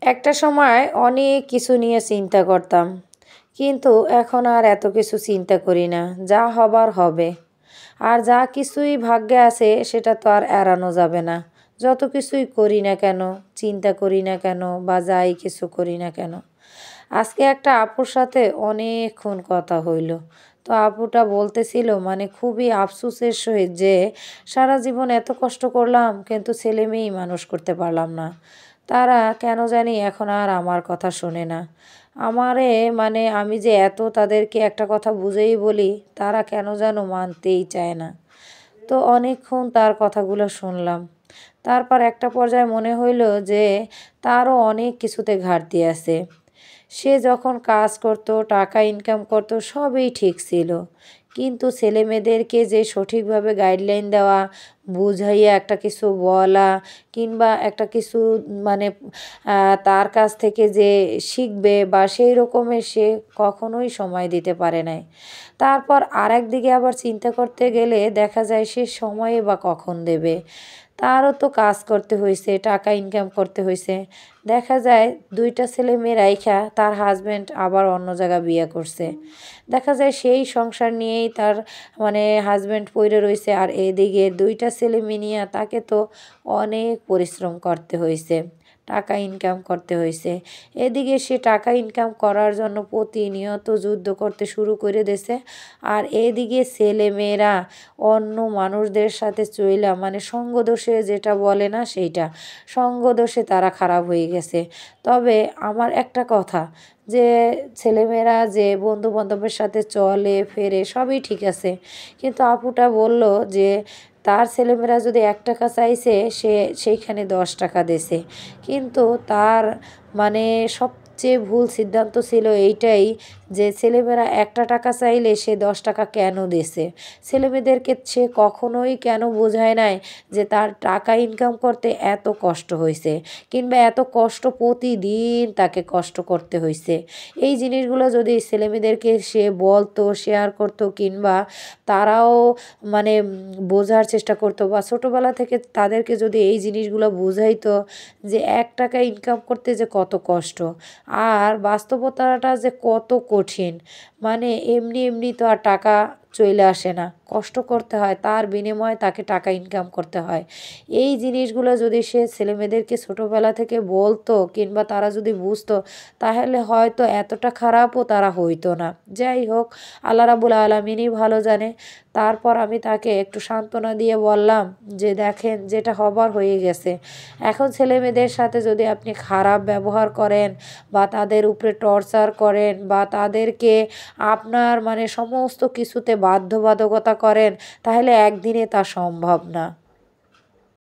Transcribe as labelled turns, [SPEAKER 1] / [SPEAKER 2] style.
[SPEAKER 1] একটা সময় অনেক কিছু নিয়ে চিন্তা করতাম, কিন্তু এখন আর এত কিছু চিন্তা করি না। যা হবার হবে। আর যা কিছুই ভাগ্যে আছে সেটা তো আর এড়ানো যাবে না। যত কিছুই করি না কেন, চিন্তা করি না কেন, বা যাই কিছু করি না কেন। আজকে একটা আপুর সাথে অনেকক্ষণ কথা হইল। তো আপুটা বলতেছিল মানে খুবই আফসোসের সহিত যে সারা জীবন এত কষ্ট করলাম কিন্তু ছেলে মেয়েই মানুষ করতে পারলাম না। তারা কেন জানি এখন আর আমার কথা শোনে না। আমারে মানে আমি যে এত তাদেরকে একটা কথা বুঝেই বলি, তারা কেন যেন মানতেই চায় না। তো অনেকক্ষণ তার কথাগুলো শুনলাম। তারপর একটা পর্যায়ে মনে হইল যে তারও অনেক কিছুতে ঘাটতি আছে। সে যখন কাজ করত, টাকা ইনকাম করত, সবই ঠিক ছিল। কিন্তু ছেলেমেয়েদেরকে যে সঠিকভাবে গাইডলাইন দেওয়া, বুঝাইয়া একটা কিছু বলা, কিংবা একটা কিছু মানে তার কাছ থেকে যে শিখবে বা সেই রকমের সে কখনোই সময় দিতে পারে নাই। তারপর আরেক দিকে আবার চিন্তা করতে গেলে দেখা যায় সে সময়ে বা কখন দেবে। তারও তো কাজ করতে হইছে, টাকা ইনকাম করতে হইছে। দেখা যায় ২ টা ছেলে-মেয়ে রাইখা তার হাসব্যান্ড আবার অন্য জায়গায় বিয়ে করছে। দেখা যায় সেই সংসার নিয়েই তার মানে হাসব্যান্ড পইড়ে রইছে। আর এদিকে ২ টা ছেলে-মেয়ে নিয়া তাকে তো অনেক পরিশ্রম করতে হইছে। টাকা ইনকাম করতে হইছে। এদিকে সে টাকা ইনকাম করার জন্য প্রতিনিয়ত যুদ্ধ করতে শুরু করে দিছে। আর এদিকে ছেলেমেয়েরা অন্য মানুষদের সাথে চইলা মানে সঙ্গদোষে যেটা বলে না সেইটা। সঙ্গদোষে তারা খারাপ হয়ে গেছে। তবে আমার একটা কথা যে ছেলেমেয়েরা যে বন্ধু-বান্ধবের সাথে চলে ফেরে সবই ঠিক আছে। কিন্তু আপুটা বলল যে তার ছেলেমেয়েরা যদি ৳১ চাইছে সে সেইখানে ৳১০ দিছে। কিন্তু তার মানে সবচেয়ে ভুল সিদ্ধান্ত ছিল এইটাই যে ছেলেমেয়েরা ৳১ চাইলে সে ৳১০ কেন দিছে? ছেলেমেয়েদেরকে সে কখনোই কেন বোঝায় নাই যে তার টাকা ইনকাম করতে এত কষ্ট হইছে, কিংবা এত কষ্ট প্রতিদিন তাকে কষ্ট করতে হইছে। এই জিনিসগুলো যদি ছেলেমেয়েদেরকে সে বলতো, শেয়ার করতো, কিংবা তারাও মানে বোঝার চেষ্টা করতো, বা ছোটোবেলা থেকে তাদেরকে যদি এই জিনিসগুলো বুঝাইতো যে ৳১ ইনকাম করতে যে কত কষ্ট, আর বাস্তবতাটা যে কত কঠিন। মানে এমনি, এমনি তো আর টাকা চইলে আসে না। কষ্ট করতে হয়, তার বিনিময়ে তাকে টাকা ইনকাম করতে হয়। এই জিনিসগুলো যদি সে ছেলেমেয়েদেরকে ছোটোবেলা থেকে বলতো, কিংবা তারা যদি বুঝতো, তাহলে হয়তো এতটা খারাপও তারা হইতো না। যাই হোক, আল্লাহ রাব্বুল আলামিনই ভালো জানে। তারপর আমি তাকে একটু সান্ত্বনা দিয়ে বললাম যে, "দেখেন যেটা হবার হয়ে গেছে। এখন ছেলেমেয়েদের সাথে যদি আপনি খারাপ ব্যবহার করেন, বা তাদের উপরে টর্চার করেন, বা তাদেরকে আপনার মানে সমস্ত কিছুতে বাধ্যবাধকতা করেন, তাহলে একদিনে তা সম্ভব না।"